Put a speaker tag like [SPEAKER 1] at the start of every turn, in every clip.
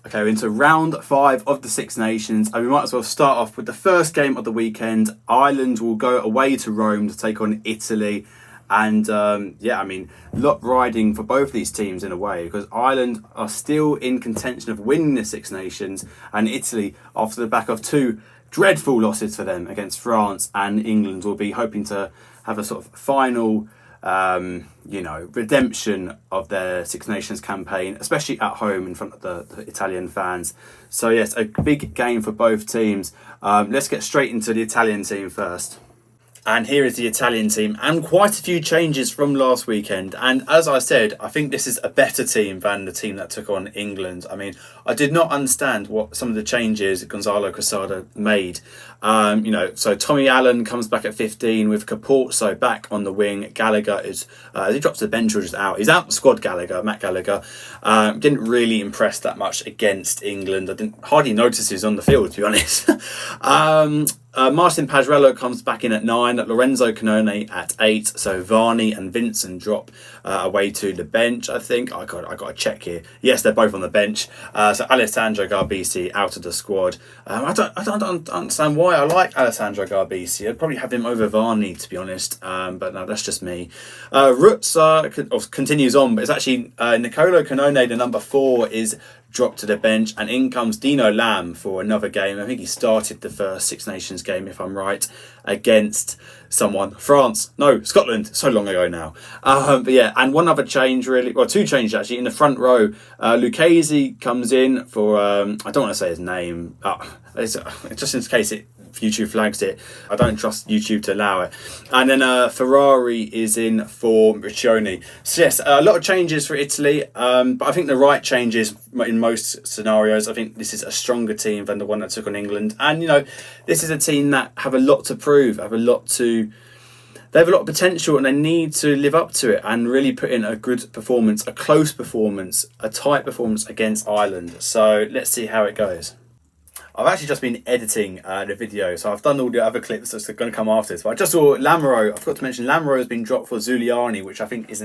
[SPEAKER 1] Okay, we're into round 5 of the Six Nations, and we might as well start off with the first game of the weekend. Ireland will go away to Rome to take on Italy. And lot riding for both these teams in a way, because Ireland are still in contention of winning the Six Nations, and Italy, after the back of 2 dreadful losses for them against France and England, will be hoping to have a sort of final redemption of their Six Nations campaign, especially at home in front of the Italian fans. So yes, a big game for both teams. Let's get straight into the Italian team first. And here is the Italian team, and quite a few changes from last weekend. And as I said, I think this is a better team than the team that took on England. I mean, I did not understand what some of the changes Gonzalo Quesada made. So Tommy Allen comes back at 15 with Caporzo back on the wing. Gallagher is, he drops the bench or just out. He's out the squad, Matt Gallagher. Didn't really impress that much against England. I didn't hardly notice he was on the field, to be honest. Martin Pagerello comes back in at 9, Lorenzo Canone at 8, so Varney and Vincent drop away to the bench, I think. I got to check here. Yes, they're both on the bench. So Alessandro Garbisi out of the squad. I don't understand why I like Alessandro Garbisi. I'd probably have him over Varney, to be honest, but no, that's just me. Roots continues on, but it's actually Nicolo Canone, the number 4, is dropped to the bench, and in comes Dino Lamb for another game. I think he started the first Six Nations game, if I'm right, against Scotland, so long ago now. But yeah, and one other change really, well, 2 changes actually. In the front row, Lucchese comes in for, I don't want to say his name, just in case YouTube flags it. I don't trust YouTube to allow it. And then Ferrari is in for Riccioni. So yes, a lot of changes for Italy, but I think the right changes in most scenarios. I think this is a stronger team than the one that took on England, and this is a team that have a lot to prove, they have a lot of potential, and they need to live up to it and really put in a good performance, a close performance, a tight performance against Ireland. So let's see how it goes. I've actually just been editing the video, so I've done all the other clips that's going to come after this. But I just saw Lamoureux. I forgot to mention Lamoureux has been dropped for Zuliani, which I think it's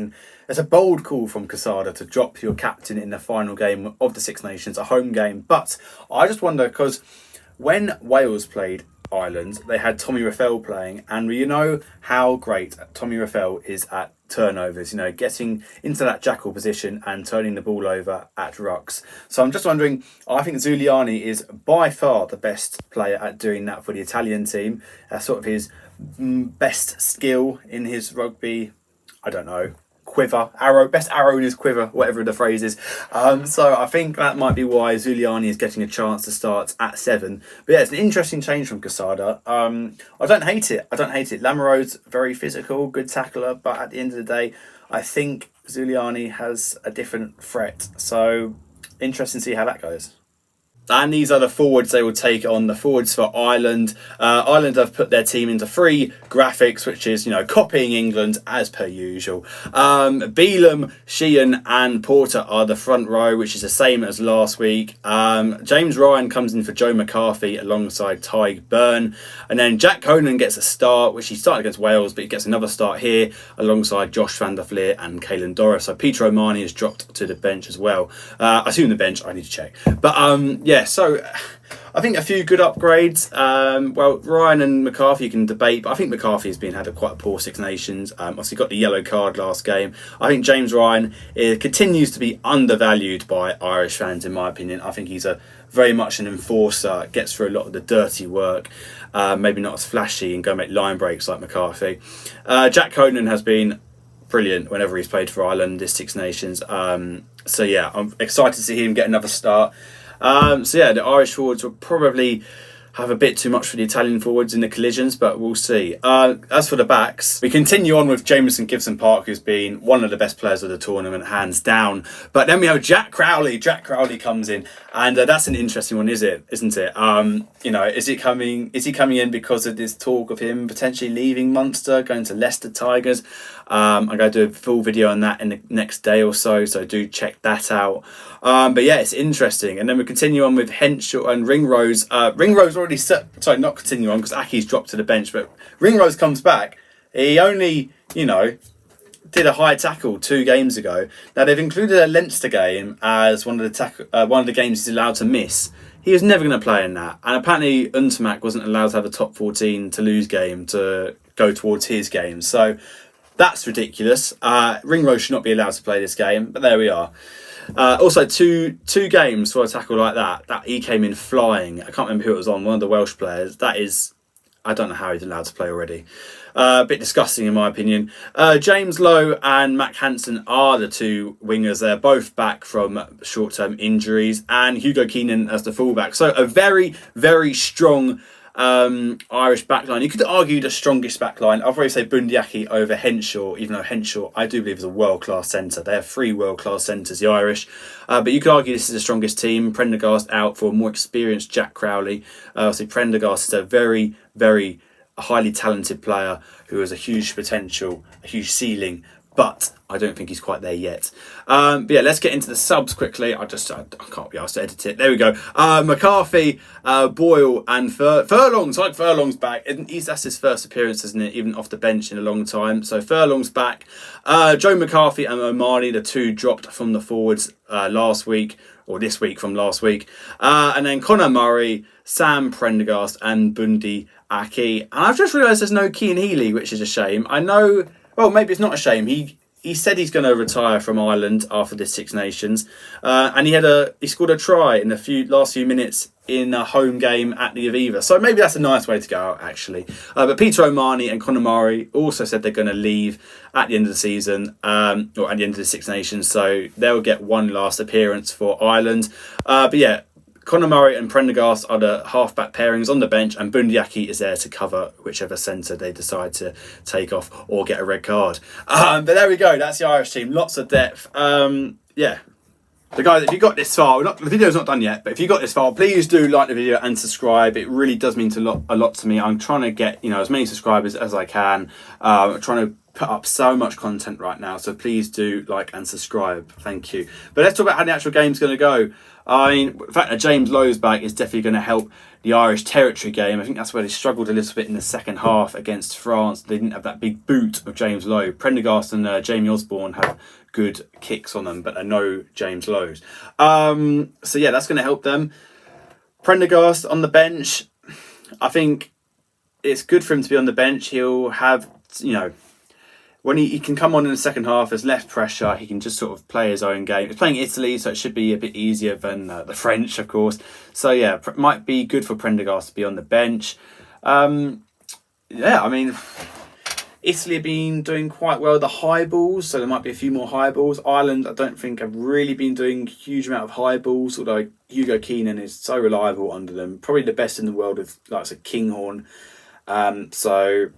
[SPEAKER 1] a bold call from Quesada to drop your captain in the final game of the Six Nations, a home game. But I just wonder, because when Wales played Ireland, they had Tommy Reffell playing, and you know how great Tommy Reffell is at turnovers, getting into that jackal position and turning the ball over at rucks. So I'm just wondering, I think Zuliani is by far the best player at doing that for the Italian team. That's sort of his best skill in his rugby, I don't know, best arrow in his quiver, whatever the phrase is. So I think that might be why Zuliani is getting a chance to start at 7. But yeah, it's an interesting change from Quesada. I don't hate it. Lamoureux's very physical, good tackler, but at the end of the day, I think Zuliani has a different threat. So interesting to see how that goes. And these are the forwards they will take on, the forwards for Ireland. Ireland have put their team into 3 graphics, which is, copying England as per usual. Beelum, Sheehan and Porter are the front row, which is the same as last week. James Ryan comes in for Joe McCarthy alongside Tyg Byrne. And then Jack Conan gets a start, which he started against Wales, but he gets another start here alongside Josh van der Fleer and Caelan Doris. So Peter O'Mahony is dropped to the bench as well. I assume the bench, I need to check. But so I think a few good upgrades. Ryan and McCarthy you can debate, but I think McCarthy has had quite a poor Six Nations. Obviously got the yellow card last game. I think James Ryan continues to be undervalued by Irish fans, in my opinion. I think he's very much an enforcer, gets through a lot of the dirty work, maybe not as flashy and go make line breaks like McCarthy. Jack Conan has been brilliant whenever he's played for Ireland this Six Nations. So yeah, I'm excited to see him get another start. The Irish forwards will probably have a bit too much for the Italian forwards in the collisions, but we'll see. As for the backs, we continue on with Jamison Gibson-Park, who's been one of the best players of the tournament, hands down. But then we have Jack Crowley. Jack Crowley comes in, and that's an interesting one, isn't it? Is he coming in because of this talk of him potentially leaving Munster, going to Leicester Tigers? I'm going to do a full video on that in the next day or so do check that out. But yeah, it's interesting. And then we continue on with Henschel and Ringrose. Ringrose already not continue on because Aki's dropped to the bench, but Ringrose comes back. He only, did a high tackle 2 games ago. Now they've included a Leinster game as one of the games he's allowed to miss. He was never going to play in that, and apparently Untamak wasn't allowed to have a top 14 to lose game to go towards his game. So that's ridiculous. Ringrose should not be allowed to play this game, but there we are. Also, two games for a tackle like that he came in flying. I can't remember who it was on. One of the Welsh players. That is, I don't know how he's allowed to play already. A bit disgusting in my opinion. James Lowe and Mac Hansen are the 2 wingers. They're both back from short-term injuries, and Hugo Keenan as the fullback. So a very, very strong Irish backline. You could argue the strongest backline. I'll probably say Bundyaki over Henshaw, even though Henshaw I do believe is a world-class centre. They have 3 world-class centres, the Irish. But you could argue this is the strongest team. Prendergast out for a more experienced Jack Crowley. Obviously Prendergast is a very, very highly talented player who has a huge potential, a huge ceiling, but I don't think he's quite there yet. But yeah, let's get into the subs quickly. I can't be asked to edit it. There we go. McCarthy, Boyle and Furlong's. Like Furlong's back. That's his first appearance, isn't it? Even off the bench in a long time. So Furlong's back. Joe McCarthy and O'Malley, the 2 dropped from the forwards last week, or this week from last week. And then Conor Murray, Sam Prendergast and Bundy Aki. And I've just realised there's no Cian Healy, which is a shame. I know, well, maybe it's not a shame. He said he's going to retire from Ireland after this Six Nations. And he scored a try in the last few minutes in a home game at the Aviva. So maybe that's a nice way to go out, actually. But Peter O'Mahony and Conor Murray also said they're going to leave at the end of the season, or at the end of the Six Nations. So they'll get one last appearance for Ireland. But yeah, Conor Murray and Prendergast are the half-back pairings on the bench, and Bundyaki is there to cover whichever centre they decide to take off or get a red card. But there we go. That's the Irish team. Lots of depth. Yeah. So guys, if you got this far, the video's not done yet, but if you got this far, please do like the video and subscribe. It really does mean a lot to me. I'm trying to get as many subscribers as I can. I'm trying to put up so much content right now, so please do like and subscribe. Thank you. But let's talk about how the actual game's going to go. I mean, the fact that James Lowe's back is definitely going to help the Irish territory game. I think that's where they struggled a little bit in the second half against France. They didn't have that big boot of James Lowe. Prendergast and Jamie Osborne have good kicks on them, but no James Lowe's. So yeah, that's going to help them. Prendergast on the bench, I think it's good for him to be on the bench. He'll have, when he can come on in the second half, there's less pressure. He can just sort of play his own game. He's playing Italy, so it should be a bit easier than the French, of course. So yeah, might be good for Prendergast to be on the bench. Yeah, I mean, Italy have been doing quite well the high balls, so there might be a few more high balls. Ireland, I don't think have really been doing a huge amount of high balls, although Hugo Keenan is so reliable under them. Probably the best in the world with, like, a Kinghorn. So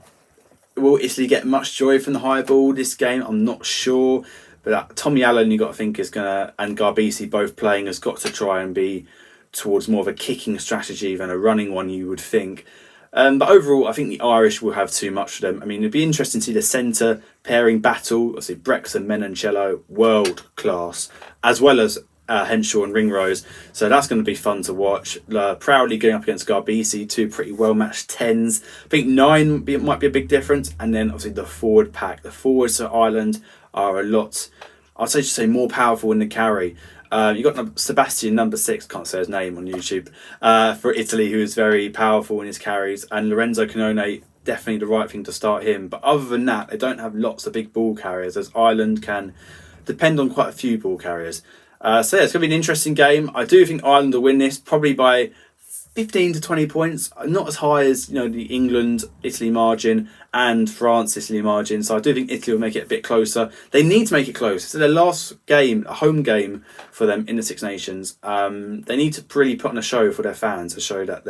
[SPEAKER 1] will Italy get much joy from the high ball this game? I'm not sure. But Tommy Allen, you got to think, is going to, and Garbisi both playing, has got to try and be towards more of a kicking strategy than a running one, you would think. But overall, I think the Irish will have too much for them. I mean, it'd be interesting to see the centre pairing battle. Obviously, Brexham, Menoncello, world class, as well as Henshaw and Ringrose. So that's going to be fun to watch. Proudly going up against Garbisi, 2 pretty well-matched 10s. I think 9 might be a big difference. And then, obviously, the forward pack. The forwards for Ireland are a lot, I'd say more powerful in the carry. You got Sebastian, number 6, can't say his name on YouTube, for Italy, who is very powerful in his carries, and Lorenzo Canone, definitely the right thing to start him. But other than that, they don't have lots of big ball carriers, as Ireland can depend on quite a few ball carriers. So yeah, it's going to be an interesting game. I do think Ireland will win this, probably by 15 to 20 points, not as high as the England-Italy margin and France-Italy margin. So I do think Italy will make it a bit closer. They need to make it close. So their last game, a home game for them in the Six Nations. They need to really put on a show for their fans to show that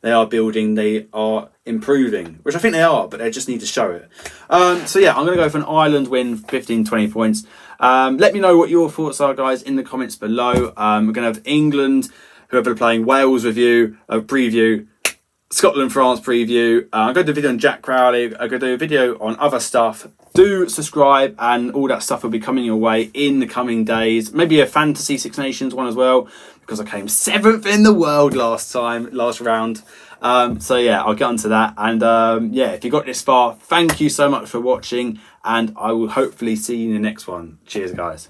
[SPEAKER 1] they are building, they are improving, which I think they are, but they just need to show it. So yeah, I'm going to go for an Ireland win, 15, 20 points. Let me know what your thoughts are, guys, in the comments below. We're going to have England, whoever are playing, Wales preview, Scotland, France preview. I'm going to do a video on Jack Crowley. I'm going to do a video on other stuff. Do subscribe, and all that stuff will be coming your way in the coming days. Maybe a fantasy Six Nations one as well, because I came 7th in the world last round. So yeah, I'll get onto that. And yeah, if you got this far, thank you so much for watching, and I will hopefully see you in the next one. Cheers, guys.